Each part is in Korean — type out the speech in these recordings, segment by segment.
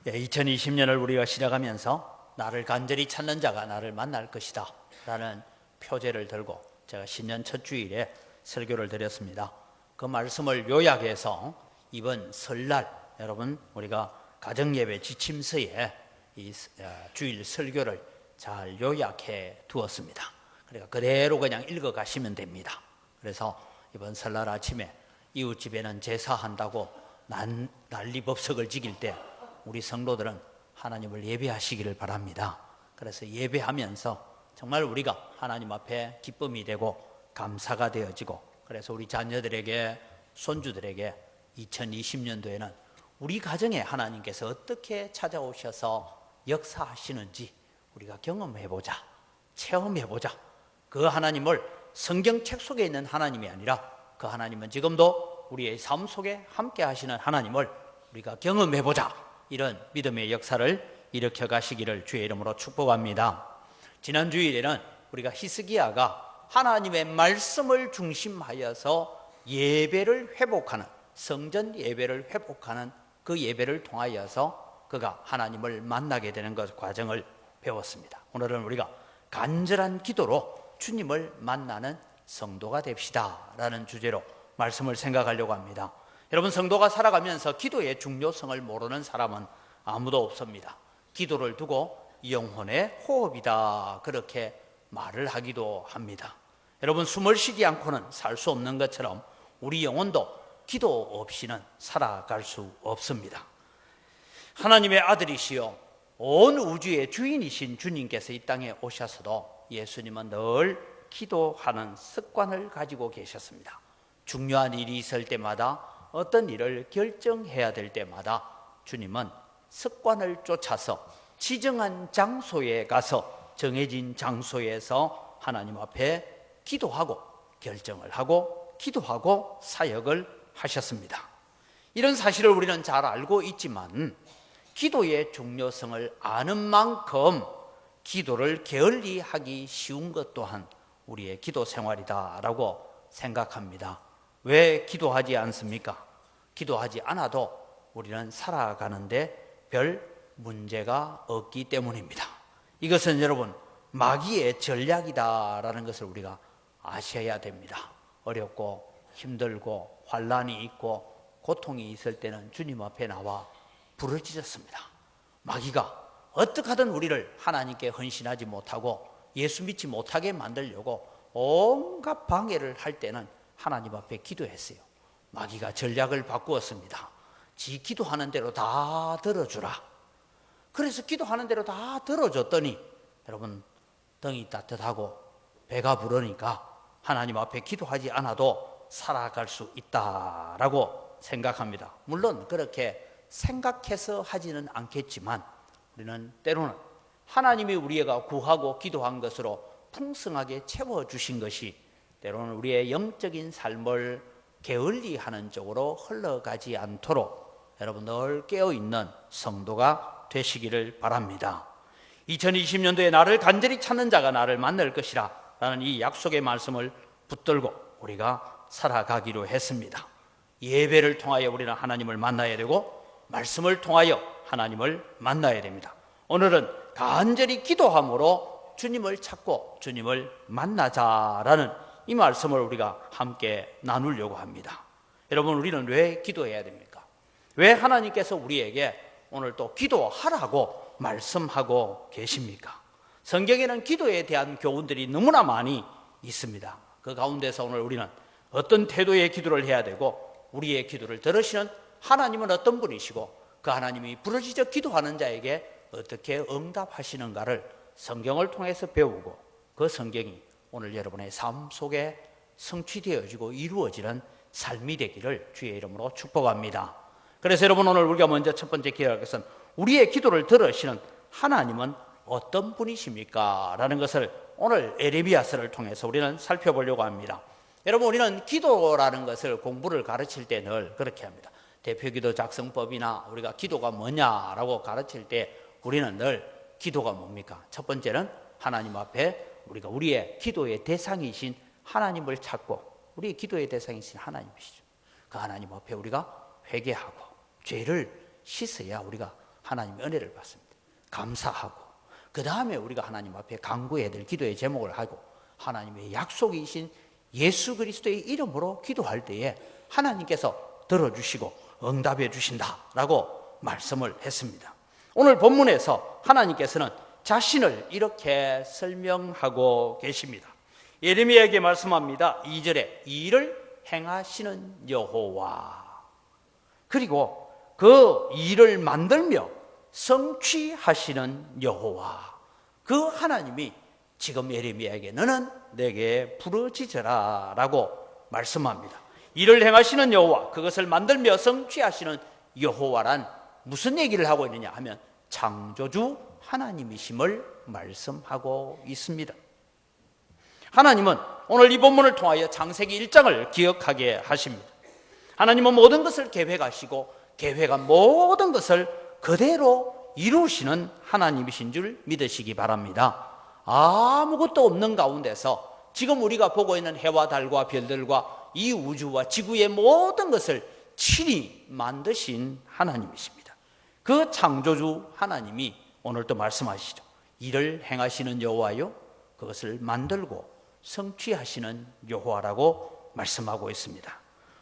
2020년을 우리가 시작하면서 나를 간절히 찾는 자가 나를 만날 것이다 라는 표제를 들고 제가 신년 첫 주일에 설교를 드렸습니다. 그 말씀을 요약해서 이번 설날 여러분 우리가 가정예배 지침서에 이 주일 설교를 잘 요약해 두었습니다. 그러니까 그대로 그냥 읽어 가시면 됩니다. 그래서 이번 설날 아침에 이웃집에는 제사한다고 난리법석을 지킬 때 우리 성도들은 하나님을 예배하시기를 바랍니다. 그래서 예배하면서 정말 우리가 하나님 앞에 기쁨이 되고 감사가 되어지고, 그래서 우리 자녀들에게 손주들에게 2020년도에는 우리 가정에 하나님께서 어떻게 찾아오셔서 역사하시는지 우리가 경험해보자, 체험해보자. 그 하나님을 성경책 속에 있는 하나님이 아니라 그 하나님은 지금도 우리의 삶 속에 함께 하시는 하나님을 우리가 경험해보자, 이런 믿음의 역사를 일으켜 가시기를 주의 이름으로 축복합니다. 지난 주일에는 우리가 히스기야가 하나님의 말씀을 중심하여서 예배를 회복하는, 성전 예배를 회복하는 그 예배를 통하여서 그가 하나님을 만나게 되는 것 과정을 배웠습니다. 오늘은 우리가 간절한 기도로 주님을 만나는 성도가 됩시다 라는 주제로 말씀을 생각하려고 합니다. 여러분, 성도가 살아가면서 기도의 중요성을 모르는 사람은 아무도 없습니다. 기도를 두고 영혼의 호흡이다, 그렇게 말을 하기도 합니다. 여러분, 숨을 쉬지 않고는 살 수 없는 것처럼 우리 영혼도 기도 없이는 살아갈 수 없습니다. 하나님의 아들이시요 온 우주의 주인이신 주님께서 이 땅에 오셔서도 예수님은 늘 기도하는 습관을 가지고 계셨습니다. 중요한 일이 있을 때마다, 어떤 일을 결정해야 될 때마다 주님은 습관을 쫓아서 지정한 장소에 가서 정해진 장소에서 하나님 앞에 기도하고 결정을 하고 기도하고 사역을 하셨습니다. 이런 사실을 우리는 잘 알고 있지만 기도의 중요성을 아는 만큼 기도를 게을리하기 쉬운 것 또한 우리의 기도 생활이다라고 생각합니다. 왜 기도하지 않습니까? 기도하지 않아도 우리는 살아가는데 별 문제가 없기 때문입니다. 이것은 여러분 마귀의 전략이다라는 것을 우리가 아셔야 됩니다. 어렵고 힘들고 환난이 있고 고통이 있을 때는 주님 앞에 나와 부르짖었습니다. 마귀가 어떻게 하든 우리를 하나님께 헌신하지 못하고 예수 믿지 못하게 만들려고 온갖 방해를 할 때는 하나님 앞에 기도했어요. 마귀가 전략을 바꾸었습니다. 지 기도하는 대로 다 들어주라. 그래서 기도하는 대로 다 들어줬더니 여러분 등이 따뜻하고 배가 부르니까 하나님 앞에 기도하지 않아도 살아갈 수 있다라고 생각합니다. 물론 그렇게 생각해서 하지는 않겠지만 우리는 때로는 하나님이 우리가 구하고 기도한 것으로 풍성하게 채워주신 것이 때로는 우리의 영적인 삶을 게을리하는 쪽으로 흘러가지 않도록 여러분 늘 깨어있는 성도가 되시기를 바랍니다. 2020년도에 나를 간절히 찾는 자가 나를 만날 것이라 라는 이 약속의 말씀을 붙들고 우리가 살아가기로 했습니다. 예배를 통하여 우리는 하나님을 만나야 되고 말씀을 통하여 하나님을 만나야 됩니다. 오늘은 간절히 기도함으로 주님을 찾고 주님을 만나자라는 이 말씀을 우리가 함께 나누려고 합니다. 여러분, 우리는 왜 기도해야 됩니까? 왜 하나님께서 우리에게 오늘 또 기도하라고 말씀하고 계십니까? 성경에는 기도에 대한 교훈들이 너무나 많이 있습니다. 그 가운데서 오늘 우리는 어떤 태도의 기도를 해야 되고 우리의 기도를 들으시는 하나님은 어떤 분이시고 그 하나님이 부르짖어 기도하는 자에게 어떻게 응답하시는가를 성경을 통해서 배우고 그 성경이 오늘 여러분의 삶 속에 성취되어지고 이루어지는 삶이 되기를 주의 이름으로 축복합니다. 그래서 여러분, 오늘 우리가 먼저 첫 번째 기도할 것은 우리의 기도를 들으시는 하나님은 어떤 분이십니까? 라는 것을 오늘 에레미야서를 통해서 우리는 살펴보려고 합니다. 여러분, 우리는 기도라는 것을 공부를 가르칠 때 늘 그렇게 합니다. 대표기도 작성법이나 우리가 기도가 뭐냐라고 가르칠 때 우리는 늘 기도가 뭡니까? 첫 번째는 하나님 앞에 우리가 우리의 기도의 대상이신 하나님을 찾고, 우리의 기도의 대상이신 하나님이시죠. 그 하나님 앞에 우리가 회개하고 죄를 씻어야 우리가 하나님의 은혜를 받습니다. 감사하고 그 다음에 우리가 하나님 앞에 간구해야 될 기도의 제목을 하고 하나님의 약속이신 예수 그리스도의 이름으로 기도할 때에 하나님께서 들어주시고 응답해 주신다라고 말씀을 했습니다. 오늘 본문에서 하나님께서는 자신을 이렇게 설명하고 계십니다. 예레미야에게 말씀합니다. 2절에 일을 행하시는 여호와, 그리고 그 일을 만들며 성취하시는 여호와, 그 하나님이 지금 예레미야에게 너는 내게 부르짖으라 라고 말씀합니다. 일을 행하시는 여호와, 그것을 만들며 성취하시는 여호와란 무슨 얘기를 하고 있느냐 하면 창조주 하나님이심을 말씀하고 있습니다. 하나님은 오늘 이 본문을 통하여 창세기 1장을 기억하게 하십니다. 하나님은 모든 것을 계획하시고 계획한 모든 것을 그대로 이루시는 하나님이신 줄 믿으시기 바랍니다. 아무것도 없는 가운데서 지금 우리가 보고 있는 해와 달과 별들과 이 우주와 지구의 모든 것을 친히 만드신 하나님이십니다. 그 창조주 하나님이 오늘도 말씀하시죠. 일을 행하시는 여호와요, 그것을 만들고 성취하시는 여호와라고 말씀하고 있습니다.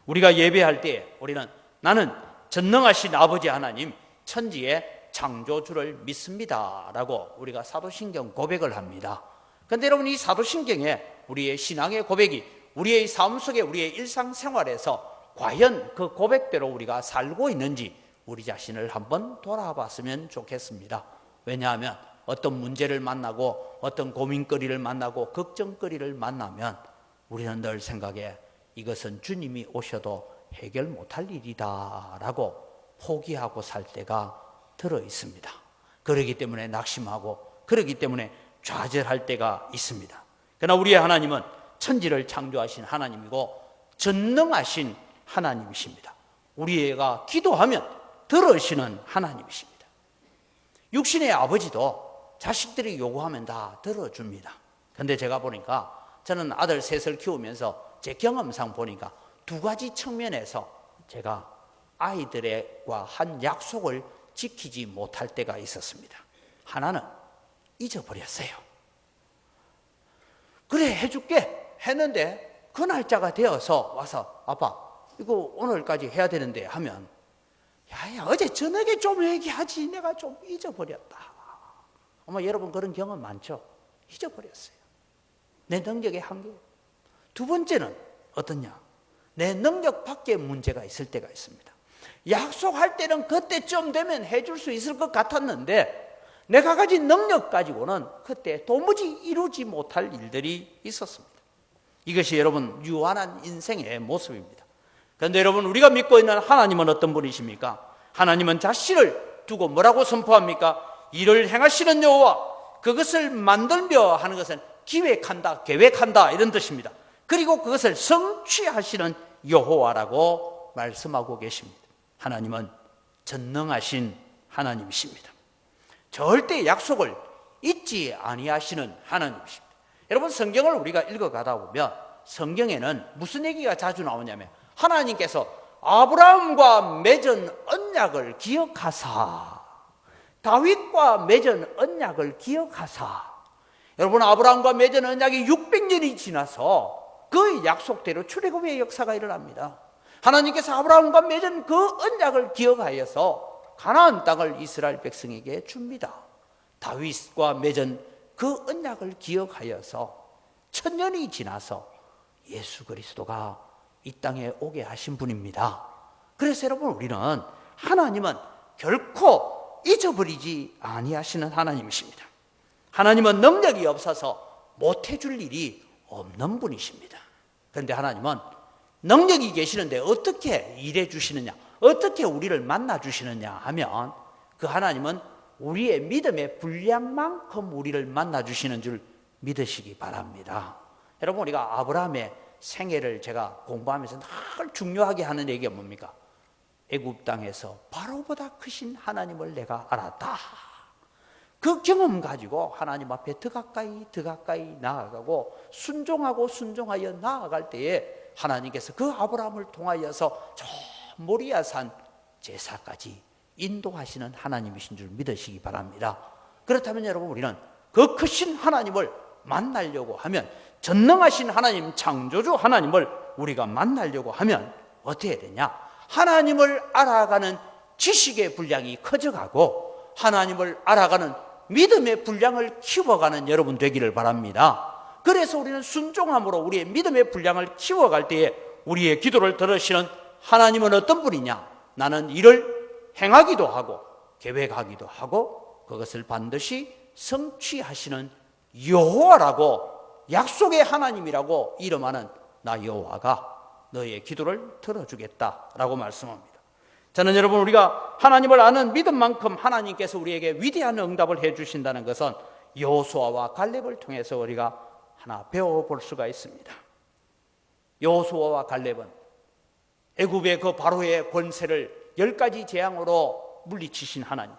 우리가 예배할 때 우리는 나는 전능하신 아버지 하나님, 천지의 창조주를 믿습니다 라고 우리가 사도신경 고백을 합니다. 그런데 여러분, 이 사도신경에 우리의 신앙의 고백이 우리의 삶 속에 우리의 일상생활에서 과연 그 고백대로 우리가 살고 있는지 우리 자신을 한번 돌아봤으면 좋겠습니다. 왜냐하면 어떤 문제를 만나고 어떤 고민거리를 만나고 걱정거리를 만나면 우리는 늘 생각에 이것은 주님이 오셔도 해결 못할 일이다 라고 포기하고 살 때가 들어 있습니다. 그러기 때문에 낙심하고 그러기 때문에 좌절할 때가 있습니다. 그러나 우리의 하나님은 천지를 창조하신 하나님이고 전능하신 하나님이십니다. 우리가 기도하면 들으시는 하나님이십니다. 육신의 아버지도 자식들이 요구하면 다 들어줍니다. 그런데 제가 보니까 저는 아들 셋을 키우면서 제 경험상 보니까 두 가지 측면에서 제가 아이들과 한 약속을 지키지 못할 때가 있었습니다. 하나는 잊어버렸어요. 그래 해줄게 했는데 그 날짜가 되어서 와서 아빠 이거 오늘까지 해야 되는데 하면 야야 어제 저녁에 좀 얘기하지 내가 좀 잊어버렸다. 아마 여러분 그런 경험 많죠? 잊어버렸어요. 내 능력의 한계. 두 번째는 어떠냐? 내 능력 밖에 문제가 있을 때가 있습니다. 약속할 때는 그때쯤 되면 해줄 수 있을 것 같았는데 내가 가진 능력 가지고는 그때 도무지 이루지 못할 일들이 있었습니다. 이것이 여러분 유한한 인생의 모습입니다. 그런데 여러분 우리가 믿고 있는 하나님은 어떤 분이십니까? 하나님은 자신을 두고 뭐라고 선포합니까? 일을 행하시는 여호와, 그것을 만들며 하는 것은 기획한다, 계획한다 이런 뜻입니다. 그리고 그것을 성취하시는 여호와라고 말씀하고 계십니다. 하나님은 전능하신 하나님이십니다. 절대 약속을 잊지 아니하시는 하나님이십니다. 여러분 성경을 우리가 읽어가다 보면 성경에는 무슨 얘기가 자주 나오냐면 하나님께서 아브라함과 맺은 언약을 기억하사, 다윗과 맺은 언약을 기억하사. 여러분 아브라함과 맺은 언약이 600년이 지나서 그 약속대로 출애굽의 역사가 일어납니다. 하나님께서 아브라함과 맺은 그 언약을 기억하여서 가나안 땅을 이스라엘 백성에게 줍니다. 다윗과 맺은 그 언약을 기억하여서 1000년이 지나서 예수 그리스도가 이 땅에 오게 하신 분입니다. 그래서 여러분 우리는 하나님은 결코 잊어버리지 아니하시는 하나님이십니다. 하나님은 능력이 없어서 못해줄 일이 없는 분이십니다. 그런데 하나님은 능력이 계시는데 어떻게 일해 주시느냐, 어떻게 우리를 만나 주시느냐 하면 그 하나님은 우리의 믿음의 분량만큼 우리를 만나 주시는 줄 믿으시기 바랍니다. 여러분 우리가 아브라함의 생애를 제가 공부하면서 늘 중요하게 하는 얘기가 뭡니까? 애굽 땅에서 바로보다 크신 하나님을 내가 알았다. 그 경험 가지고 하나님 앞에 더 가까이 나아가고 순종하여 나아갈 때에 하나님께서 그 아브라함을 통하여서 저 모리아산 제사까지 인도하시는 하나님이신 줄 믿으시기 바랍니다. 그렇다면 여러분, 우리는 그 크신 하나님을 만나려고 하면, 전능하신 하나님, 창조주 하나님을 우리가 만나려고 하면 어떻게 해야 되냐? 하나님을 알아가는 지식의 분량이 커져가고 하나님을 알아가는 믿음의 분량을 키워가는 여러분 되기를 바랍니다. 그래서 우리는 순종함으로 우리의 믿음의 분량을 키워갈 때에 우리의 기도를 들으시는 하나님은 어떤 분이냐? 나는 이를 행하기도 하고 계획하기도 하고 그것을 반드시 성취하시는 여호와라고, 약속의 하나님이라고 이름하는 나 여호와가 너의 기도를 들어주겠다라고 말씀합니다. 저는 여러분, 우리가 하나님을 아는 믿음만큼 하나님께서 우리에게 위대한 응답을 해주신다는 것은 여호수아와 갈렙을 통해서 우리가 하나 배워볼 수가 있습니다. 여호수아와 갈렙은 애굽의 그 바로의 권세를 10가지 재앙으로 물리치신 하나님,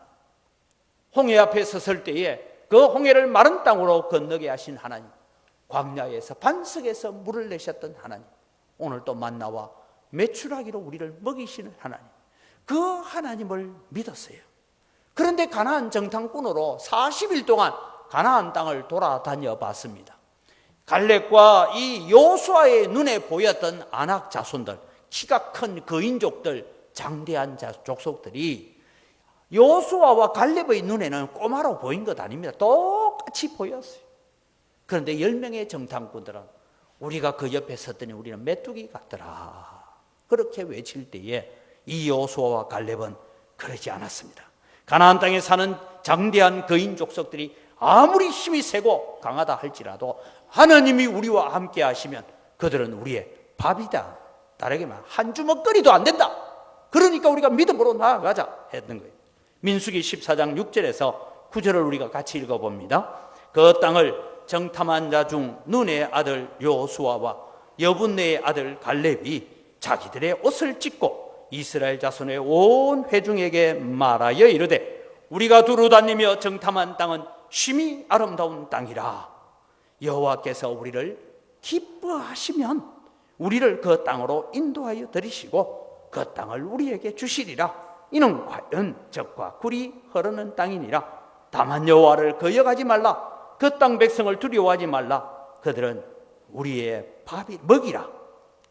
홍해 앞에 섰을 때에 그 홍해를 마른 땅으로 건너게 하신 하나님, 광야에서 반석에서 물을 내셨던 하나님, 오늘 또 만나와 메추라기로 우리를 먹이시는 하나님, 그 하나님을 믿었어요. 그런데 가나안 정탐꾼으로 40일 동안 가나안 땅을 돌아다녀 봤습니다. 갈렙과 이 여호수아의 눈에 보였던 아낙 자손들, 키가 큰 거인족들, 장대한 족속들이 여호수아와 갈렙의 눈에는 꼬마로 보인 것 아닙니다. 똑같이 보였어요. 그런데 10명의 정탐꾼들은 우리가 그 옆에 섰더니 우리는 메뚜기 같더라, 그렇게 외칠 때에 이 여호수아와 갈렙은 그러지 않았습니다. 가나안 땅에 사는 장대한 거인 족속들이 아무리 힘이 세고 강하다 할지라도 하나님이 우리와 함께 하시면 그들은 우리의 밥이다, 다르게 말하면 한 주먹거리도 안 된다, 그러니까 우리가 믿음으로 나아가자 했던 거예요. 민수기 14장 6절에서 9절을 우리가 같이 읽어봅니다. 그 땅을 정탐한 자 중 눈의 아들 여호수아와 여분네의 아들 갈렙이 자기들의 옷을 찢고 이스라엘 자손의 온 회중에게 말하여 이르되, 우리가 두루 다니며 정탐한 땅은 심히 아름다운 땅이라. 여호와께서 우리를 기뻐하시면 우리를 그 땅으로 인도하여 들이시고 그 땅을 우리에게 주시리라. 이는 과연 젖과 꿀이 흐르는 땅이니라. 다만 여호와를 거역하지 말라. 그 땅 백성을 두려워하지 말라. 그들은 우리의 밥이 먹이라.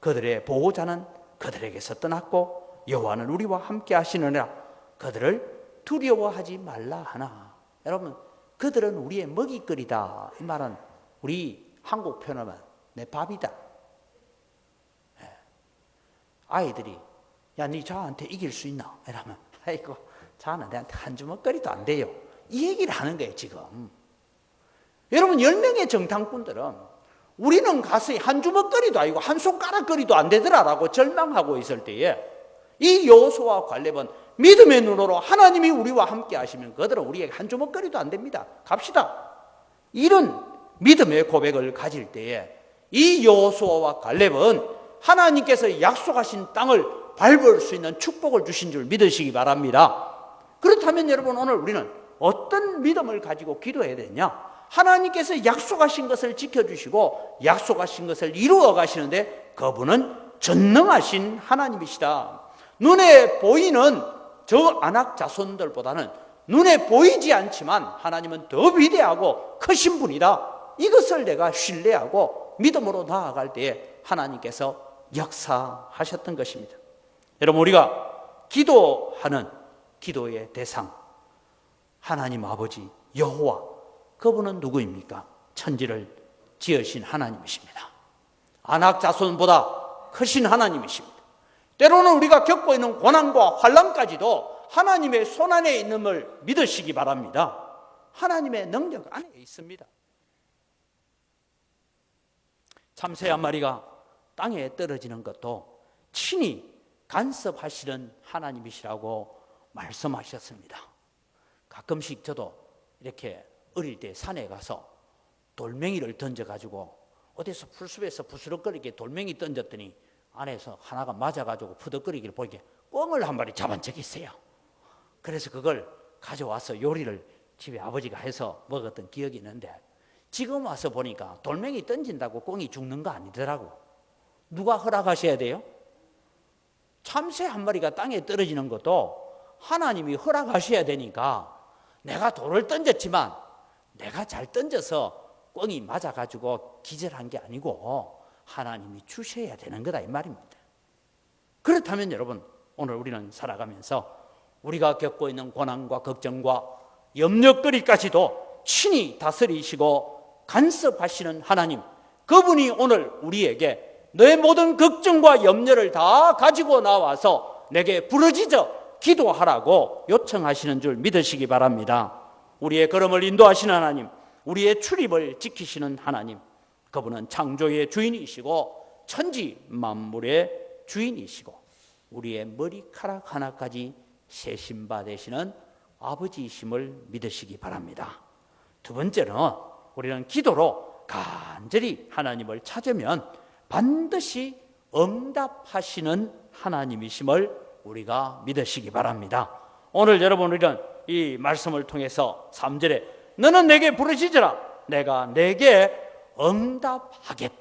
그들의 보호자는 그들에게서 떠났고 여호와는 우리와 함께 하시느니라. 그들을 두려워하지 말라 하나. 여러분, 그들은 우리의 먹이거리다, 이 말은 우리 한국 표현하면 내 밥이다. 아이들이 야, 니 저한테 이길 수 있나? 이러면 아이고, 저는 내한테 한 주먹거리도 안 돼요, 이 얘기를 하는 거예요 지금. 여러분, 10명의 정탐꾼들은 우리는 가서 한 주먹거리도 아니고 한 손가락거리도 안 되더라라고 절망하고 있을 때에 이 여호수아와 갈렙은 믿음의 눈으로 하나님이 우리와 함께 하시면 그들은 우리에게 한 주먹거리도 안 됩니다, 갑시다, 이런 믿음의 고백을 가질 때에 이 여호수아와 갈렙은 하나님께서 약속하신 땅을 밟을 수 있는 축복을 주신 줄 믿으시기 바랍니다. 그렇다면 여러분, 오늘 우리는 어떤 믿음을 가지고 기도해야 되냐? 하나님께서 약속하신 것을 지켜주시고 약속하신 것을 이루어 가시는데 그분은 전능하신 하나님이시다. 눈에 보이는 저 아낙 자손들보다는 눈에 보이지 않지만 하나님은 더 위대하고 크신 분이다. 이것을 내가 신뢰하고 믿음으로 나아갈 때에 하나님께서 역사하셨던 것입니다. 여러분, 우리가 기도하는 기도의 대상, 하나님 아버지 여호와, 그분은 누구입니까? 천지를 지으신 하나님이십니다. 아낙 자손보다 크신 하나님이십니다. 때로는 우리가 겪고 있는 고난과 환난까지도 하나님의 손안에 있음을 믿으시기 바랍니다. 하나님의 능력 안에 있습니다. 참새 한 마리가 땅에 떨어지는 것도 친히 간섭하시는 하나님이시라고 말씀하셨습니다. 가끔씩 저도 이렇게 어릴 때 산에 가서 돌멩이를 던져가지고 어디서 풀숲에서 부스럭거리게 돌멩이 던졌더니 안에서 하나가 맞아가지고 푸덕거리기를 보이게 꿩을 한 마리 잡은 적이 있어요. 그래서 그걸 가져와서 요리를 집에 아버지가 해서 먹었던 기억이 있는데, 지금 와서 보니까 돌멩이 던진다고 꿩이 죽는 거 아니더라고. 누가 허락하셔야 돼요? 참새 한 마리가 땅에 떨어지는 것도 하나님이 허락하셔야 되니까 내가 돌을 던졌지만 내가 잘 던져서 꽝이 맞아가지고 기절한 게 아니고 하나님이 주셔야 되는 거다 이 말입니다. 그렇다면 여러분, 오늘 우리는 살아가면서 우리가 겪고 있는 고난과 걱정과 염려거리까지도 친히 다스리시고 간섭하시는 하나님, 그분이 오늘 우리에게 너의 모든 걱정과 염려를 다 가지고 나와서 내게 부르짖어 기도하라고 요청하시는 줄 믿으시기 바랍니다. 우리의 걸음을 인도하시는 하나님, 우리의 출입을 지키시는 하나님, 그분은 창조의 주인이시고 천지 만물의 주인이시고 우리의 머리카락 하나까지 세신 바 되시는 아버지이심을 믿으시기 바랍니다. 두 번째는 우리는 기도로 간절히 하나님을 찾으면 반드시 응답하시는 하나님이심을 우리가 믿으시기 바랍니다. 오늘 여러분, 우리는 이 말씀을 통해서 3절에 너는 내게 부르짖으라 내가 내게 응답하겠다라고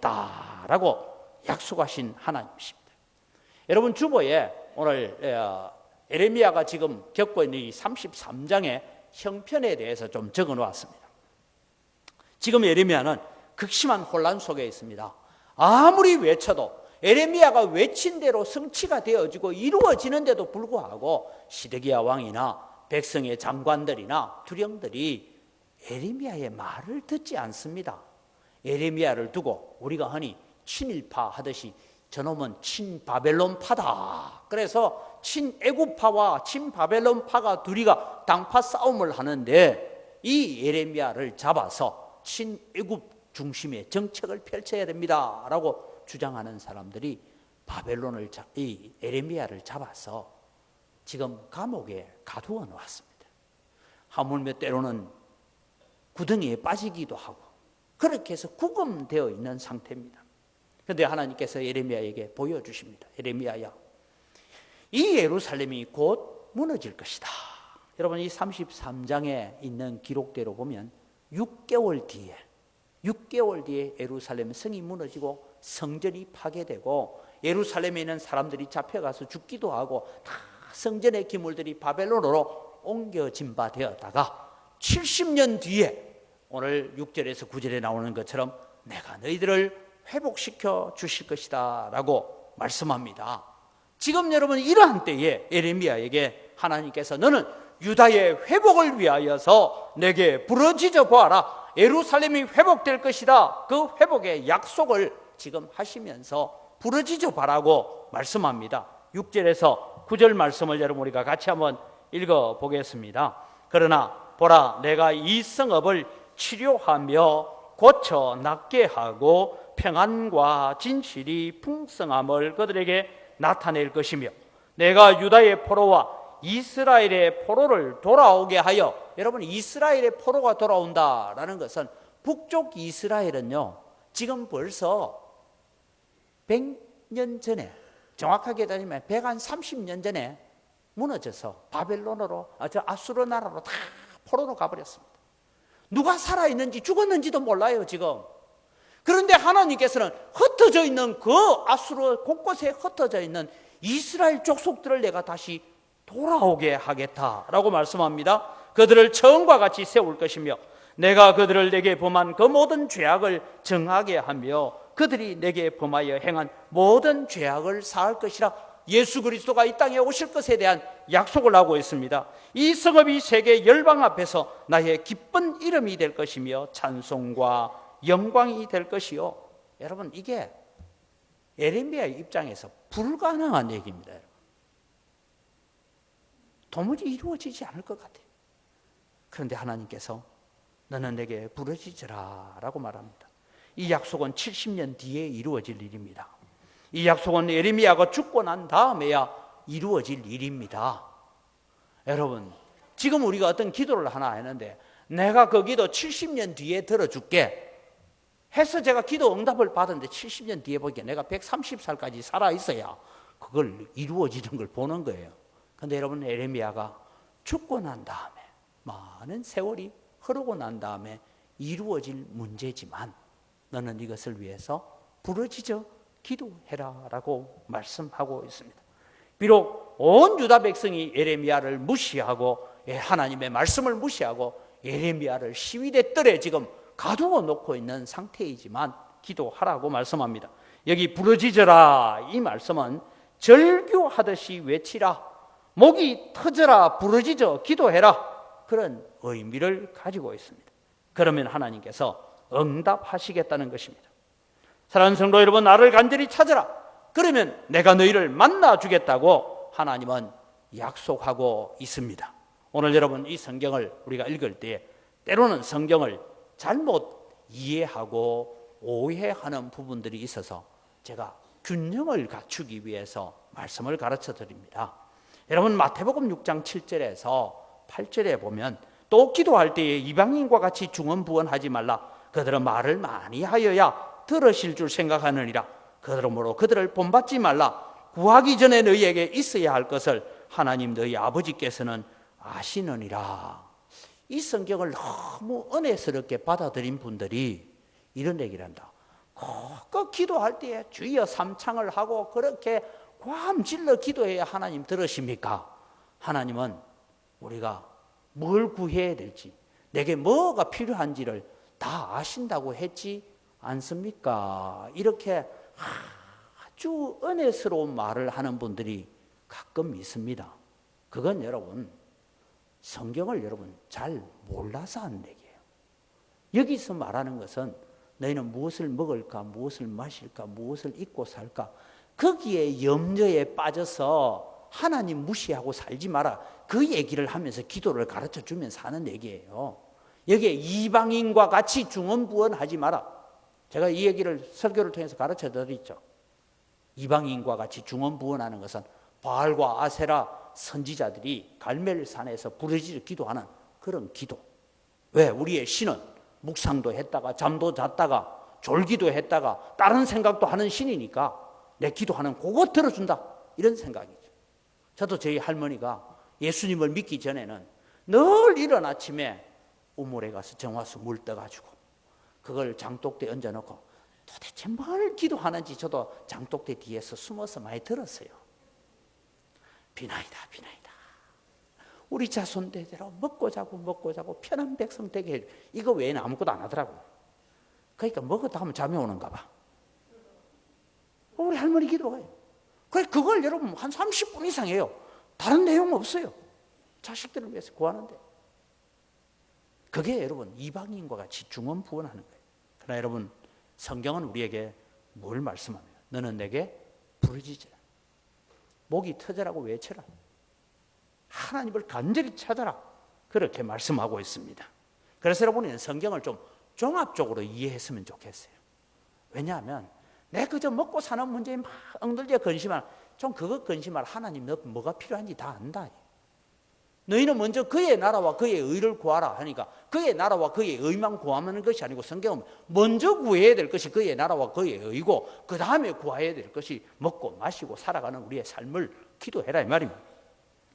약속하신 하나님이십니다. 여러분, 주보에 오늘 에레미야가 지금 겪고 있는 이 33장의 형편에 대해서 좀 적어 놓았습니다. 지금 에레미야는 극심한 혼란 속에 있습니다. 아무리 외쳐도 에레미야가 외친 대로 성취가 되어지고 이루어지는데도 불구하고 시드기야 왕이나 백성의 장관들이나 두령들이 에레미야의 말을 듣지 않습니다. 에레미야를 두고 우리가 흔히 친일파 하듯이 저놈은 친바벨론파다. 그래서 친애굽파와 친바벨론파가 둘이가 당파 싸움을 하는데 이 에레미야를 잡아서 친애굽 중심의 정책을 펼쳐야 됩니다 라고 주장하는 사람들이 이 에레미야를 잡아서 지금 감옥에 가두어 놓았습니다. 하물며 때로는 구덩이에 빠지기도 하고 그렇게 해서 구금되어 있는 상태입니다. 그런데 하나님께서 에레미야에게 보여주십니다. 에레미야야, 이 예루살렘이 곧 무너질 것이다. 여러분, 이 33장에 있는 기록대로 보면 6개월 뒤에 예루살렘 성이 무너지고 성전이 파괴되고 예루살렘에 있는 사람들이 잡혀가서 죽기도 하고 다 성전의 기물들이 바벨론으로 옮겨진 바 되었다가 70년 뒤에 오늘 6절에서 9절에 나오는 것처럼 내가 너희들을 회복시켜 주실 것이다 라고 말씀합니다. 지금 여러분, 이러한 때에 에레미야에게 하나님께서 너는 유다의 회복을 위하여서 내게 부르짖어 보아라. 예루살렘이 회복될 것이다. 그 회복의 약속을 지금 하시면서 부르짖어 보라고 말씀합니다. 6절에서 9절 말씀을 여러분 우리가 같이 한번 읽어보겠습니다. 그러나 보라, 내가 이 성읍을 치료하며 고쳐 낫게 하고 평안과 진실이 풍성함을 그들에게 나타낼 것이며 내가 유다의 포로와 이스라엘의 포로를 돌아오게 하여, 여러분, 이스라엘의 포로가 돌아온다라는 것은 북쪽 이스라엘은요 지금 벌써 100년 전에, 정확하게 따지면 130년 전에 무너져서 바벨론으로, 아수르 나라로 다 포로로 가버렸습니다. 누가 살아있는지 죽었는지도 몰라요 지금. 그런데 하나님께서는 흩어져 있는 그 아수르 곳곳에 흩어져 있는 이스라엘 족속들을 내가 다시 돌아오게 하겠다라고 말씀합니다. 그들을 처음과 같이 세울 것이며 내가 그들을 내게 범한 그 모든 죄악을 정하게 하며 그들이 내게 범하여 행한 모든 죄악을 사할 것이라. 예수 그리스도가 이 땅에 오실 것에 대한 약속을 하고 있습니다. 이 성읍이 세계 열방 앞에서 나의 기쁜 이름이 될 것이며 찬송과 영광이 될 것이요. 여러분, 이게 에레미야의 입장에서 불가능한 얘기입니다. 도무지 이루어지지 않을 것 같아요. 그런데 하나님께서 너는 내게 부르짖으라 라고 말합니다. 이 약속은 70년 뒤에 이루어질 일입니다. 이 약속은 에레미야가 죽고 난 다음에야 이루어질 일입니다. 여러분, 지금 우리가 어떤 기도를 하나 했는데 내가 그 기도 70년 뒤에 들어줄게 해서 제가 기도 응답을 받았는데 70년 뒤에 보니까 내가 130살까지 살아있어야 그걸 이루어지는 걸 보는 거예요. 그런데 여러분, 에레미야가 죽고 난 다음에, 많은 세월이 흐르고 난 다음에 이루어질 문제지만 너는 이것을 위해서 부르짖어 기도해라 라고 말씀하고 있습니다. 비록 온 유다 백성이 예레미야를 무시하고 하나님의 말씀을 무시하고 예레미야를 시위대 뜰에 지금 가두어 놓고 있는 상태이지만 기도하라고 말씀합니다. 여기 부르짖어라, 이 말씀은 절규하듯이 외치라, 목이 터져라, 부르짖어 기도해라, 그런 의미를 가지고 있습니다. 그러면 하나님께서 응답하시겠다는 것입니다. 사랑하는 성도 여러분, 나를 간절히 찾으라, 그러면 내가 너희를 만나주겠다고 하나님은 약속하고 있습니다. 오늘 여러분, 이 성경을 우리가 읽을 때 때로는 성경을 잘못 이해하고 오해하는 부분들이 있어서 제가 균형을 갖추기 위해서 말씀을 가르쳐 드립니다. 여러분, 마태복음 6장 7절에서 8절에 보면 또 기도할 때에 이방인과 같이 중언부언하지 말라. 그들은 말을 많이 하여야 들으실 줄 생각하느니라. 그러므로 그들을 본받지 말라. 구하기 전에 너희에게 있어야 할 것을 하나님 너희 아버지께서는 아시느니라. 이 성경을 너무 은혜스럽게 받아들인 분들이 이런 얘기를 한다. 꼭 기도할 때에 주여 삼창을 하고 그렇게 괭질러 기도해야 하나님 들으십니까? 하나님은 우리가 뭘 구해야 될지, 내게 뭐가 필요한지를 다 아신다고 했지 않습니까? 이렇게 아주 은혜스러운 말을 하는 분들이 가끔 있습니다. 그건 여러분, 성경을 여러분 잘 몰라서 하는 얘기예요. 여기서 말하는 것은 너희는 무엇을 먹을까, 무엇을 마실까, 무엇을 입고 살까, 거기에 염려에 빠져서 하나님 무시하고 살지 마라, 그 얘기를 하면서 기도를 가르쳐 주면서 하는 얘기예요. 여기에 이방인과 같이 중언부언하지 마라. 제가 이 얘기를 설교를 통해서 가르쳐 드렸죠. 이방인과 같이 중언부언하는 것은 바알과 아세라 선지자들이 갈멜산에서 부르짖어 기도하는 그런 기도. 왜? 우리의 신은 묵상도 했다가 잠도 잤다가 졸기도 했다가 다른 생각도 하는 신이니까 내 기도하는 그거 들어준다, 이런 생각이죠. 저도 저희 할머니가 예수님을 믿기 전에는 늘 이른 아침에 우물에 가서 정화수 물 떠가지고 그걸 장독대에 얹어놓고 도대체 뭘 기도하는지 저도 장독대 뒤에서 숨어서 많이 들었어요. 비나이다, 비나이다. 우리 자손 대대로 먹고 자고 편한 백성 되게 해. 이거 외에는 아무것도 안 하더라고요. 그러니까 먹었다 하면 잠이 오는가 봐. 우리 할머니 기도가요. 그걸 여러분 한 30분 이상 해요. 다른 내용 없어요. 자식들을 위해서 구하는데. 그게 여러분 이방인과 같이 중언부언하는 거예요. 그러나 여러분, 성경은 우리에게 뭘 말씀하며? 너는 내게 부르짖으라. 목이 터져라고 외쳐라. 하나님을 간절히 찾아라. 그렇게 말씀하고 있습니다. 그래서 여러분은 성경을 좀 종합적으로 이해했으면 좋겠어요. 왜냐하면 내가 그저 먹고 사는 문제에 막 엉들게 근심하는, 좀 그것 근심할, 하나님 너 뭐가 필요한지 다 안다. 너희는 먼저 그의 나라와 그의 의를 구하라 하니까 그의 나라와 그의 의만 구하는 것이 아니고, 성경은 먼저 구해야 될 것이 그의 나라와 그의 의고 그 다음에 구해야 될 것이 먹고 마시고 살아가는 우리의 삶을 기도해라, 이 말입니다.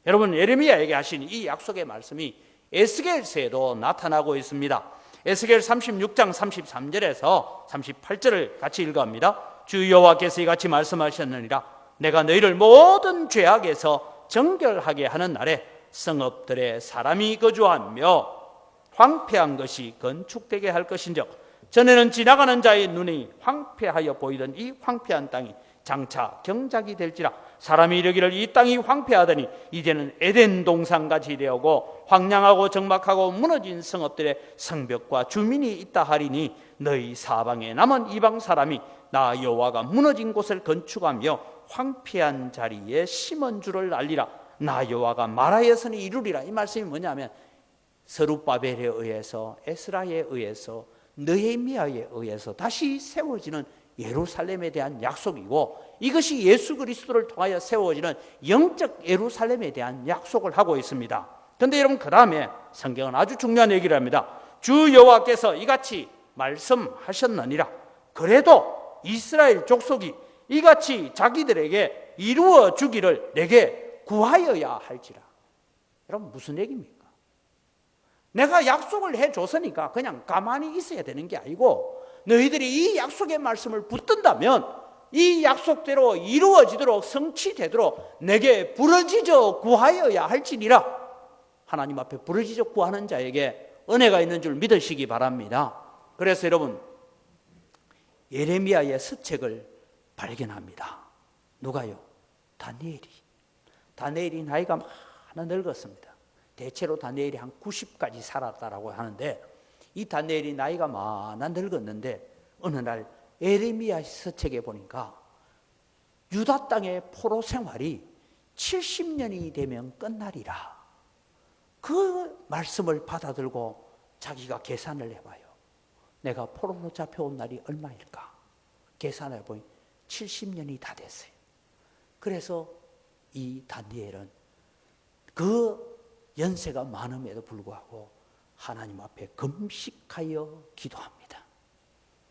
여러분, 예레미야에게 하신 이 약속의 말씀이 에스겔서에도 나타나고 있습니다. 에스겔 36장 33절에서 38절을 같이 읽어합니다. 주 여호와께서 이같이 말씀하셨느니라. 내가 너희를 모든 죄악에서 정결하게 하는 날에 성읍들에 사람이 거주하며 황폐한 것이 건축되게 할 것인즉, 전에는 지나가는 자의 눈이 황폐하여 보이던 이 황폐한 땅이 장차 경작이 될지라. 사람이 이르기를 이 땅이 황폐하더니 이제는 에덴 동산같이 되었고 황량하고 적막하고 무너진 성읍들의 성벽과 주민이 있다 하리니, 너희 사방에 남은 이방 사람이 나 여호와가 무너진 곳을 건축하며 황폐한 자리에 심은 줄을 알리라. 나 여호와가 말하였으니 이루리라. 이 말씀이 뭐냐면 스룹바벨에 의해서, 에스라에 의해서, 느헤미야에 의해서 다시 세워지는 예루살렘에 대한 약속이고, 이것이 예수 그리스도를 통하여 세워지는 영적 예루살렘에 대한 약속을 하고 있습니다. 그런데 여러분, 그 다음에 성경은 아주 중요한 얘기를 합니다. 주 여호와께서 이같이 말씀하셨느니라. 그래도 이스라엘 족속이 이같이 자기들에게 이루어 주기를 내게 구하여야 할지라. 여러분, 무슨 얘기입니까? 내가 약속을 해줬으니까 그냥 가만히 있어야 되는 게 아니고, 너희들이 이 약속의 말씀을 붙든다면 이 약속대로 이루어지도록 성취되도록 내게 부르짖어 구하여야 할지니라. 하나님 앞에 부르짖어 구하는 자에게 은혜가 있는 줄 믿으시기 바랍니다. 그래서 여러분, 예레미야의 서책을 발견합니다. 누가요? 다니엘이 나이가 많아 늙었습니다. 대체로 다니엘이 한 90까지 살았다라고 하는데, 이 다니엘이 나이가 많아 늙었는데 어느 날 예레미야 서책에 보니까 유다 땅의 포로 생활이 70년이 되면 끝나리라. 그 말씀을 받아들고 자기가 계산을 해봐요. 내가 포로로 잡혀온 날이 얼마일까? 계산을 해보니 70년이 다 됐어요. 그래서 이 다니엘은 그 연세가 많음에도 불구하고 하나님 앞에 금식하여 기도합니다.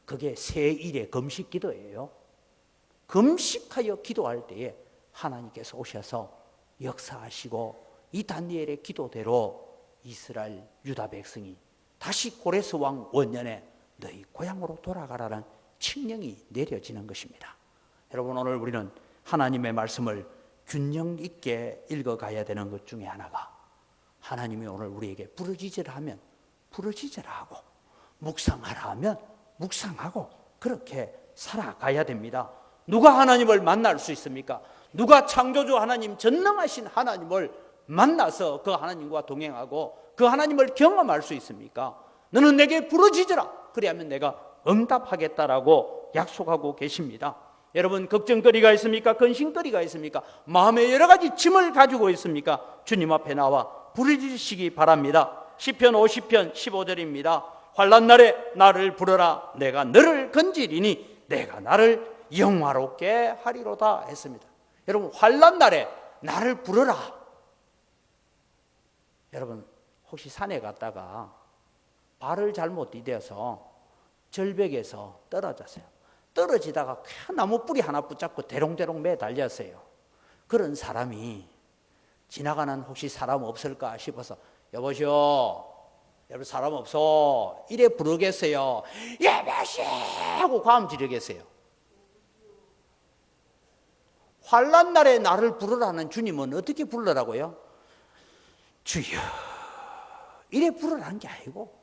그게 세1의 금식 기도예요. 금식하여 기도할 때에 하나님께서 오셔서 역사하시고 이 다니엘의 기도대로 이스라엘 유다 백성이 다시 고레스 왕 원년에 너희 고향으로 돌아가라는 칙령이 내려지는 것입니다. 여러분, 오늘 우리는 하나님의 말씀을 균형 있게 읽어가야 되는 것 중에 하나가, 하나님이 오늘 우리에게 부르짖으라 하면 부르짖으라 하고, 묵상하라 하면 묵상하고, 그렇게 살아가야 됩니다. 누가 하나님을 만날 수 있습니까? 누가 창조주 하나님, 전능하신 하나님을 만나서 그 하나님과 동행하고 그 하나님을 경험할 수 있습니까? 너는 내게 부르짖으라. 그리하면 내가 응답하겠다라고 약속하고 계십니다. 여러분, 걱정거리가 있습니까? 근심거리가 있습니까? 마음에 여러 가지 짐을 가지고 있습니까? 주님 앞에 나와 부르짖으시기 바랍니다. 시편 50편 15절입니다. 환난 날에 나를 부르라. 내가 너를 건지리니 내가 나를 영화롭게 하리로다 했습니다. 여러분, 환난 날에 나를 부르라. 여러분, 혹시 산에 갔다가 발을 잘못 디뎌서 절벽에서 떨어졌어요. 떨어지다가 큰 나무 뿌리 하나 붙잡고 대롱대롱 매달렸어요. 그런 사람이 지나가는 혹시 사람 없을까 싶어서 여보시오, 여러분 사람 없어, 이래 부르겠어요? 예배시 하고 과음 지르겠어요? 환난 날에 나를 부르라는 주님은 어떻게 부르라고요? 주여, 이래 부르라는 게 아니고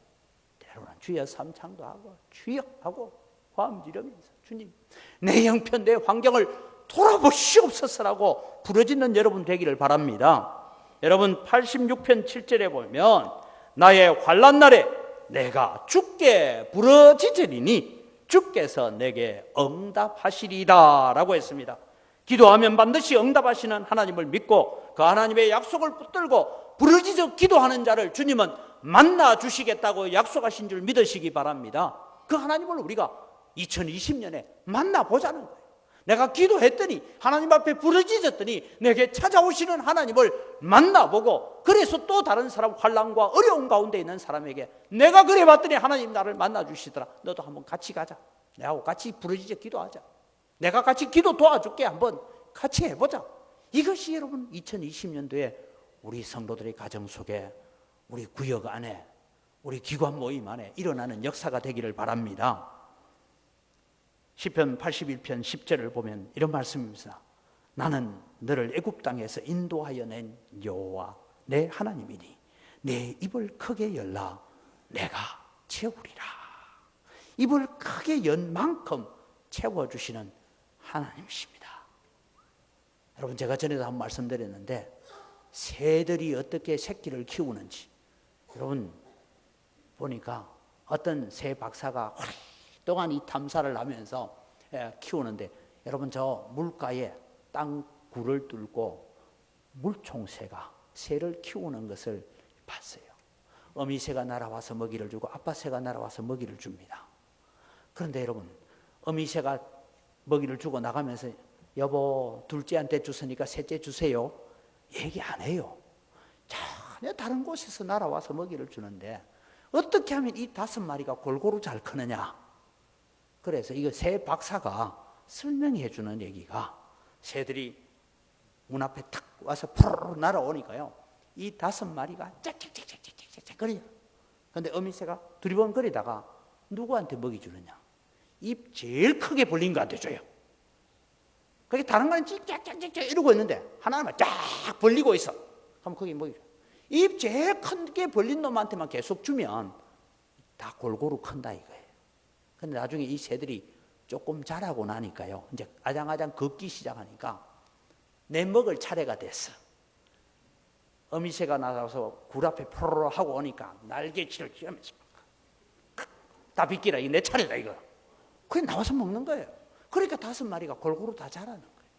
때로는 주여 삼창도 하고 주여 하고 과음 지르면서 주님, 내 형편 내 환경을 돌아보시옵소서라고 부르짖는 여러분 되기를 바랍니다. 여러분, 86편 7절에 보면 나의 환난 날에 내가 주께 부르짖으리니 주께서 내게 응답하시리라 라고 했습니다. 기도하면 반드시 응답하시는 하나님을 믿고 그 하나님의 약속을 붙들고 부르짖어 기도하는 자를 주님은 만나 주시겠다고 약속하신 줄 믿으시기 바랍니다. 그 하나님을 우리가 2020년에 만나보자는 거예요. 내가 기도했더니 하나님 앞에 부르짖었더니 내게 찾아오시는 하나님을 만나보고, 그래서 또 다른 사람 환난과 어려운 가운데 있는 사람에게 내가 그래 봤더니 하나님 나를 만나 주시더라. 너도 한번 같이 가자. 내하고 같이 부르짖어 기도하자. 내가 같이 기도 도와줄게. 한번 같이 해보자. 이것이 여러분 2020년도에 우리 성도들의 가정 속에, 우리 구역 안에, 우리 기관 모임 안에 일어나는 역사가 되기를 바랍니다. 시편 81편 10절을 보면 이런 말씀입니다. 나는 너를 애굽 땅에서 인도하여 낸 여호와 내 하나님이니 내 입을 크게 열라 내가 채우리라. 입을 크게 연 만큼 채워주시는 하나님이십니다. 여러분, 제가 전에도 한번 말씀드렸는데 새들이 어떻게 새끼를 키우는지 여러분 보니까 어떤 새 박사가 오랫동안 이 탐사를 하면서 키우는데, 여러분 저 물가에 땅 굴을 뚫고 물총새가 새를 키우는 것을 봤어요. 어미 새가 날아와서 먹이를 주고 아빠 새가 날아와서 먹이를 줍니다. 그런데 여러분, 어미 새가 먹이를 주고 나가면서 여보 둘째한테 줬으니까 셋째 주세요 얘기 안 해요. 전혀 다른 곳에서 날아와서 먹이를 주는데 어떻게 하면 이 5마리가 골고루 잘 크느냐. 그래서 이거 새 박사가 설명해 주는 얘기가, 새들이 문 앞에 탁 와서 푸르르 날아오니까요, 이 5마리가 짝짝짝짝짝짝 거려요. 그런데 어미새가 두리번거리다가 누구한테 먹이 주느냐? 입 제일 크게 벌린 거한테 줘요. 그게 다른 거는 cikcikcikcikcikcik이러고 있는데 하나는 쫙 벌리고 있어. 그럼 거기 뭐 입 제일 큰 게 벌린 놈한테만 계속 주면 다 골고루 큰다 이거예요. 근데 나중에 이 새들이 조금 자라고 나니까요, 이제 아장아장 걷기 시작하니까 내 먹을 차례가 됐어. 어미새가 나가서 굴 앞에 포로로 하고 오니까 날개치를 쥐면서 다 비끼라, 이거 내 차례다 이거. 그게 나와서 먹는 거예요. 그러니까 5마리가 골고루 다 자라는 거예요.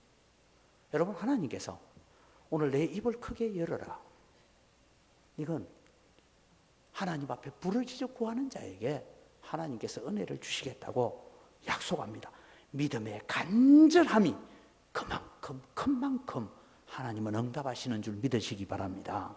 여러분, 하나님께서 오늘 내 입을 크게 열어라. 이건 하나님 앞에 부르짖어 구하는 자에게 하나님께서 은혜를 주시겠다고 약속합니다. 믿음의 간절함이 그만큼 큰 만큼 하나님은 응답하시는 줄 믿으시기 바랍니다.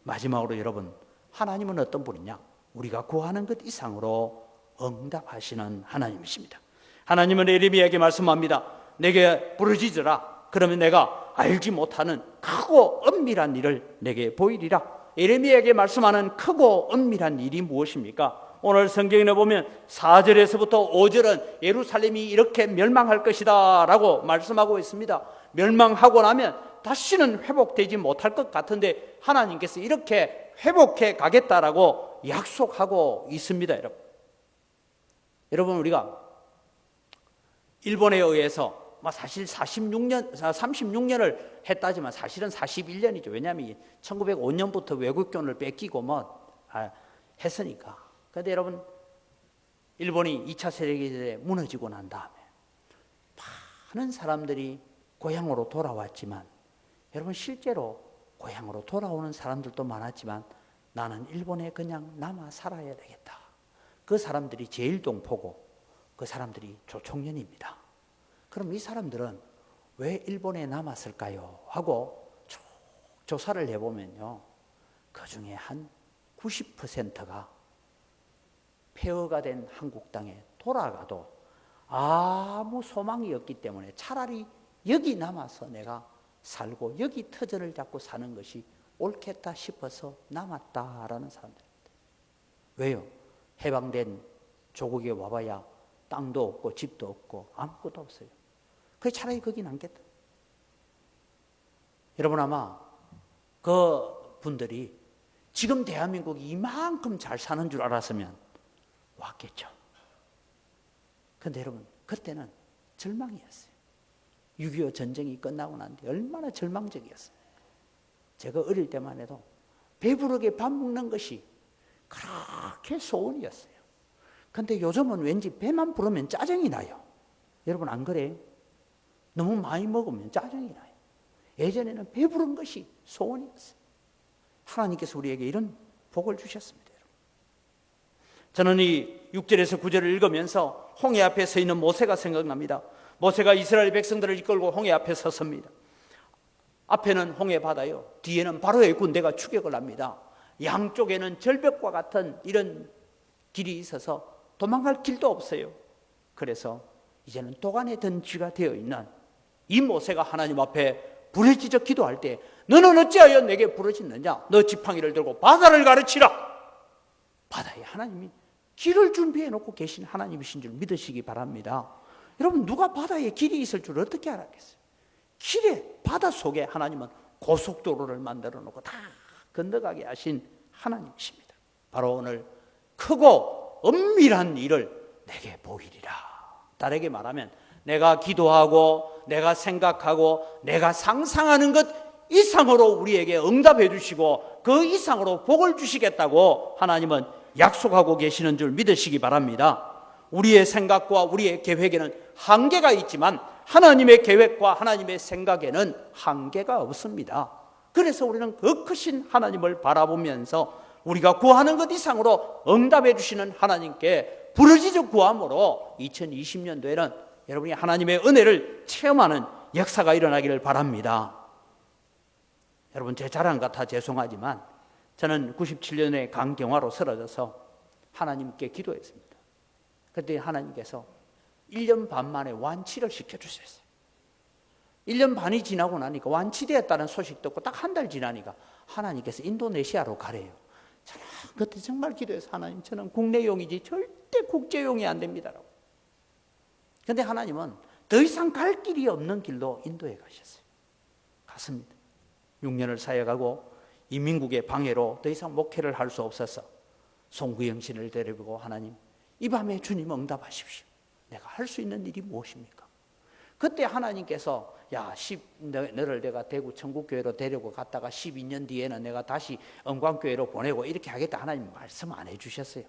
마지막으로 여러분, 하나님은 어떤 분이냐? 우리가 구하는 것 이상으로 응답하시는 하나님이십니다. 하나님은 예레미야에게 말씀합니다. 내게 부르짖으라. 그러면 내가 알지 못하는 크고 은밀한 일을 내게 보이리라. 예레미야에게 말씀하는 크고 은밀한 일이 무엇입니까? 오늘 성경에 보면 4절에서부터 5절은 예루살렘이 이렇게 멸망할 것이다 라고 말씀하고 있습니다. 멸망하고 나면 다시는 회복되지 못할 것 같은데 하나님께서 이렇게 회복해 가겠다라고 약속하고 있습니다. 여러분, 우리가 일본에 의해서 사실 36년을 했다지만 사실은 41년이죠. 왜냐하면 1905년부터 외국권을 뺏기고 했으니까. 그런데 여러분, 일본이 2차 세계대전에 무너지고 난 다음에 많은 사람들이 고향으로 돌아왔지만, 여러분, 실제로 고향으로 돌아오는 사람들도 많았지만 나는 일본에 그냥 남아 살아야 되겠다. 그 사람들이 제일동포고 그 사람들이 조총련입니다. 그럼 이 사람들은 왜 일본에 남았을까요? 하고 조사를 해보면요, 그 중에 한 90%가 폐허가 된 한국 땅에 돌아가도 아무 소망이 없기 때문에 차라리 여기 남아서 내가 살고 여기 터전을 잡고 사는 것이 옳겠다 싶어서 남았다라는 사람들입니다. 왜요? 해방된 조국에 와봐야 땅도 없고 집도 없고 아무것도 없어요. 그래 차라리 거기 남겠다. 여러분, 아마 그 분들이 지금 대한민국이 이만큼 잘 사는 줄 알았으면 왔겠죠. 그런데 여러분, 그때는 절망이었어요. 6.25 전쟁이 끝나고 난 뒤에 얼마나 절망적이었어요. 제가 어릴 때만 해도 배부르게 밥 먹는 것이 그렇게 소원이었어요. 그런데 요즘은 왠지 배만 부르면 짜증이 나요. 여러분, 안 그래요? 너무 많이 먹으면 짜증이 나요. 예전에는 배부른 것이 소원이었어요. 하나님께서 우리에게 이런 복을 주셨습니다. 저는 이 6절에서 9절을 읽으면서 홍해 앞에 서 있는 모세가 생각납니다. 모세가 이스라엘 백성들을 이끌고 홍해 앞에 섰습니다. 앞에는 홍해 바다요, 뒤에는 바로의 군대가 추격을 합니다. 양쪽에는 절벽과 같은 이런 길이 있어서 도망갈 길도 없어요. 그래서 이제는 도간에 든 쥐가 되어 있는 이 모세가 하나님 앞에 부르짖어 기도할 때, 너는 어찌하여 내게 부르짖느냐? 너 지팡이를 들고 바다를 가르치라. 바다에 하나님이 길을 준비해 놓고 계신 하나님이신 줄 믿으시기 바랍니다. 여러분, 누가 바다에 길이 있을 줄 어떻게 알았겠어요? 길에, 바다 속에 하나님은 고속도로를 만들어 놓고 다 건너가게 하신 하나님이십니다. 바로 오늘 크고 은밀한 일을 내게 보이리라. 다르게 말하면 내가 기도하고 내가 생각하고 내가 상상하는 것 이상으로 우리에게 응답해 주시고 그 이상으로 복을 주시겠다고 하나님은 약속하고 계시는 줄 믿으시기 바랍니다. 우리의 생각과 우리의 계획에는 한계가 있지만 하나님의 계획과 하나님의 생각에는 한계가 없습니다. 그래서 우리는 그 크신 하나님을 바라보면서 우리가 구하는 것 이상으로 응답해 주시는 하나님께 부르짖어 구함으로 2020년도에는 여러분이 하나님의 은혜를 체험하는 역사가 일어나기를 바랍니다. 여러분, 제 자랑 같아 죄송하지만 저는 97년에 강경화로 쓰러져서 하나님께 기도했습니다. 그때 하나님께서 1년 반 만에 완치를 시켜주셨어요. 1년 반이 지나고 나니까 완치되었다는 소식 듣고 딱 한 달 지나니까 하나님께서 인도네시아로 가래요. 저는 그때 정말 기도해서, 하나님, 저는 국내용이지 절대 국제용이 안 됩니다라고. 그런데 하나님은 더 이상 갈 길이 없는 길로 인도해 가셨어요. 갔습니다. 6년을 사역하고 이민국의 방해로 더 이상 목회를 할 수 없어서 송구영 씨를 데려보고 하나님, 이 밤에 주님 응답하십시오. 내가 할 수 있는 일이 무엇입니까? 그때 하나님께서 너를 내가 대구 천국교회로 데리고 갔다가 12년 뒤에는 내가 다시 영광교회로 보내고 이렇게 하겠다. 하나님 말씀 안 해주셨어요.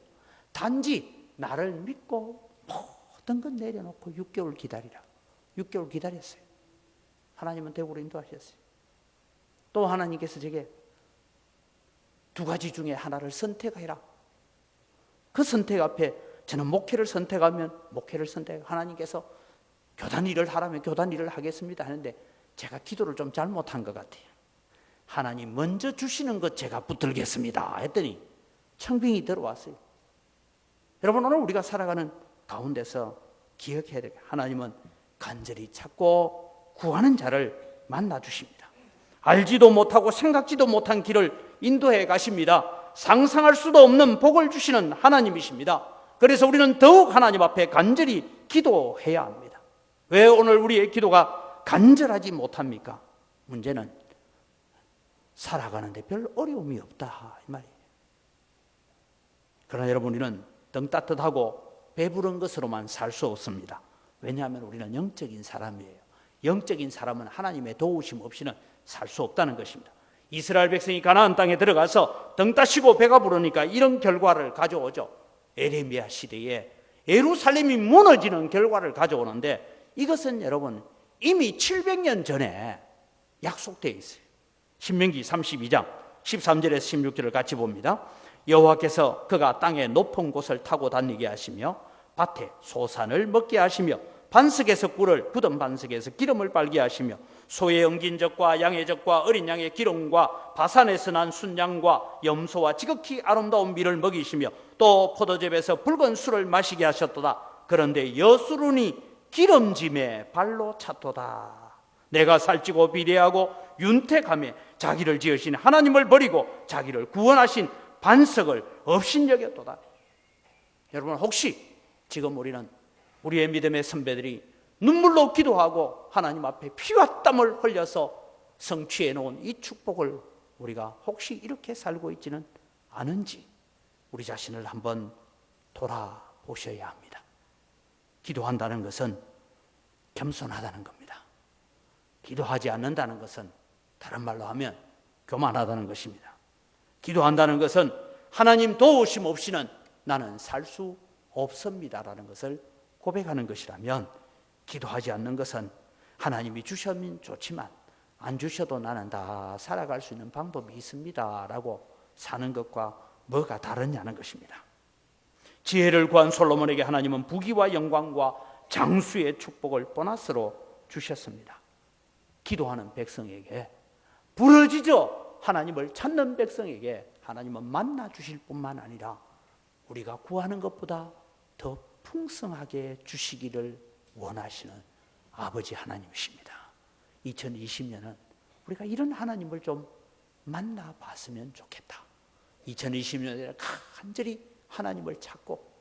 단지 나를 믿고 모든 것 내려놓고 6개월 기다리라. 6개월 기다렸어요. 하나님은 대구로 인도하셨어요. 또 하나님께서 제게 두 가지 중에 하나를 선택해라. 그 선택 앞에 저는 목회를 선택하면 목회를 하나님께서 교단 일을 하라면 교단 일을 하겠습니다 하는데 제가 기도를 좀 잘못한 것 같아요. 하나님 먼저 주시는 것 제가 붙들겠습니다 했더니 청빙이 들어왔어요. 여러분, 오늘 우리가 살아가는 가운데서 기억해야 돼요. 하나님은 간절히 찾고 구하는 자를 만나 주십니다. 알지도 못하고 생각지도 못한 길을 인도해 가십니다. 상상할 수도 없는 복을 주시는 하나님이십니다. 그래서 우리는 더욱 하나님 앞에 간절히 기도해야 합니다. 왜 오늘 우리의 기도가 간절하지 못합니까? 문제는 살아가는데 별 어려움이 없다 이 말이에요. 그러나 여러분, 우리는 등 따뜻하고 배부른 것으로만 살 수 없습니다. 왜냐하면 우리는 영적인 사람이에요. 영적인 사람은 하나님의 도우심 없이는 살 수 없다는 것입니다. 이스라엘 백성이 가나안 땅에 들어가서 등 따시고 배가 부르니까 이런 결과를 가져오죠. 에레미야 시대에 예루살렘이 무너지는 결과를 가져오는데, 이것은 여러분 이미 700년 전에 약속되어 있어요. 신명기 32장 13절에서 16절을 같이 봅니다. 여호와께서 그가 땅의 높은 곳을 타고 다니게 하시며 밭에 소산을 먹게 하시며 반석에서 꿀을, 굳은 반석에서 기름을 빨게 하시며 소의 엉긴 젖과 양의 젖과 어린 양의 기름과 바산에서 난 순양과 염소와 지극히 아름다운 밀을 먹이시며 또 포도즙에서 붉은 술을 마시게 하셨도다. 그런데 여수론이 기름짐에 발로 찼도다. 내가 살찌고 비대하고 윤택하며 자기를 지으신 하나님을 버리고 자기를 구원하신 반석을 업신여겼도다. 여러분, 혹시 지금 우리는 우리의 믿음의 선배들이 눈물로 기도하고 하나님 앞에 피와 땀을 흘려서 성취해 놓은 이 축복을 우리가 혹시 이렇게 살고 있지는 않은지 우리 자신을 한번 돌아보셔야 합니다. 기도한다는 것은 겸손하다는 겁니다. 기도하지 않는다는 것은 다른 말로 하면 교만하다는 것입니다. 기도한다는 것은 하나님 도우심 없이는 나는 살 수 없습니다라는 것을 고백하는 것이라면, 기도하지 않는 것은 하나님이 주시면 좋지만 안 주셔도 나는 다 살아갈 수 있는 방법이 있습니다 라고 사는 것과 뭐가 다르냐는 것입니다. 지혜를 구한 솔로몬에게 하나님은 부귀와 영광과 장수의 축복을 보너스로 주셨습니다. 기도하는 백성에게, 부르짖어 하나님을 찾는 백성에게 하나님은 만나 주실 뿐만 아니라 우리가 구하는 것보다 더 풍성하게 주시기를 원하시는 아버지 하나님이십니다. 2020년은 우리가 이런 하나님을 좀 만나봤으면 좋겠다. 2020년에 간절히 하나님을 찾고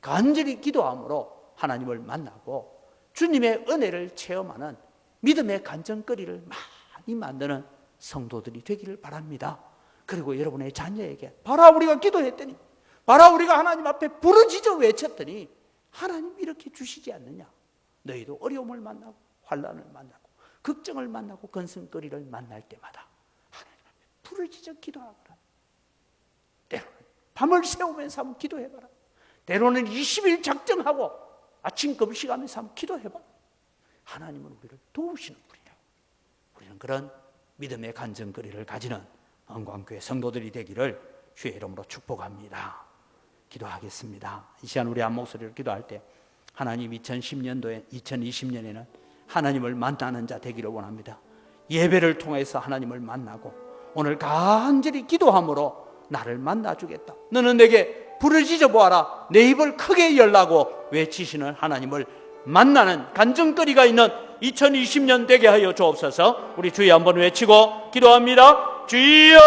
간절히 기도함으로 하나님을 만나고 주님의 은혜를 체험하는 믿음의 간증거리를 많이 만드는 성도들이 되기를 바랍니다. 그리고 여러분의 자녀에게, 봐라 우리가 기도했더니, 봐라 우리가 하나님 앞에 부르짖어 외쳤더니 하나님 이렇게 주시지 않느냐. 너희도 어려움을 만나고 환난을 만나고 걱정을 만나고 근심거리를 만날 때마다 하나님 앞에 부르짖어 기도하거라. 때로는 밤을 새우면서 한번 기도해봐라. 때로는 20일 작정하고 아침 금식하면서 한번 기도해봐. 하나님은 우리를 도우시는 분이라. 우리는 그런 믿음의 간증거리를 가지는 영광교회 성도들이 되기를 주의 이름으로 축복합니다. 기도하겠습니다. 이 시간 우리 한 목소리로 기도할 때, 하나님 2020년에는 하나님을 만나는 자 되기를 원합니다. 예배를 통해서 하나님을 만나고 오늘 간절히 기도함으로 나를 만나주겠다. 너는 내게 부르짖어 보아라. 내 입을 크게 열라고 외치시는 하나님을 만나는 간증거리가 있는 2020년 되게 하여 주옵소서. 우리 주여 한번 외치고 기도합니다. 주여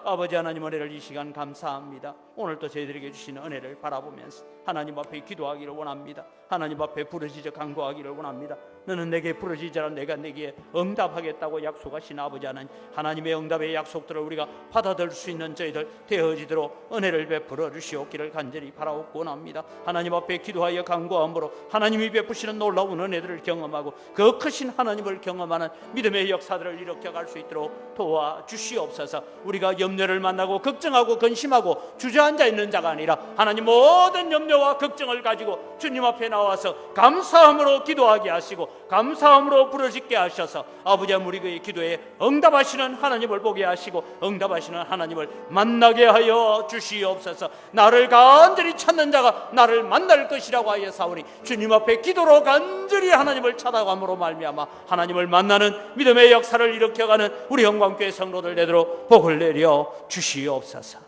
아버지 하나님 은혜를 이 시간 감사합니다. 오늘도 저희들에게 주시는 은혜를 바라보면서 하나님 앞에 기도하기를 원합니다. 하나님 앞에 부르짖어 간구하기를 원합니다. 너는 내게 부르짖으라 내가 내게 응답하겠다고 약속하신 아버지 하나님, 하나님의 응답의 약속들을 우리가 받아들일 수 있는 저희들 되어지도록 은혜를 베풀어 주시옵기를 간절히 바라옵고 원합니다. 하나님 앞에 기도하여 간구함으로 하나님이 베푸시는 놀라운 은혜들을 경험하고 그 크신 하나님을 경험하는 믿음의 역사들을 일으켜갈 수 있도록 도와주시옵소서. 우리가 염려를 만나고 걱정하고 근심하고 주저앉아 있는 자가 아니라 하나님 모든 염려와 걱정을 가지고 주님 앞에 나와서 감사함으로 기도하게 하시고 감사함으로 부르짖게 하셔서 아버지 우리의 기도에 응답하시는 하나님을 보게 하시고 응답하시는 하나님을 만나게 하여 주시옵소서. 나를 간절히 찾는 자가 나를 만날 것이라고 하여 사오니 주님 앞에 기도로 간절히 하나님을 찾아감으로 말미암아 하나님을 만나는 믿음의 역사를 일으켜가는 우리 영광교회 성도들 되도록 복을 내려 주시옵소서.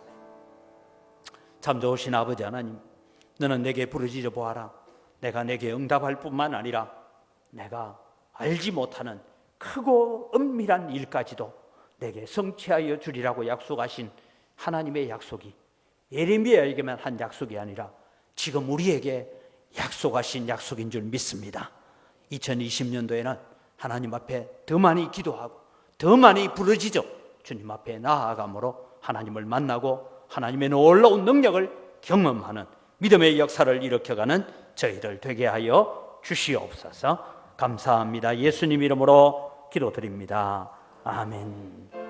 참 좋으신 아버지 하나님, 너는 내게 부르짖어 보아라. 내가 내게 응답할 뿐만 아니라 내가 알지 못하는 크고 은밀한 일까지도 내게 성취하여 주리라고 약속하신 하나님의 약속이 예레미야에게만 한 약속이 아니라 지금 우리에게 약속하신 약속인 줄 믿습니다. 2020년도에는 하나님 앞에 더 많이 기도하고 더 많이 부르짖어 주님 앞에 나아감으로 하나님을 만나고 하나님의 놀라운 능력을 경험하는 믿음의 역사를 일으켜가는 저희들 되게 하여 주시옵소서. 감사합니다. 예수님 이름으로 기도드립니다. 아멘.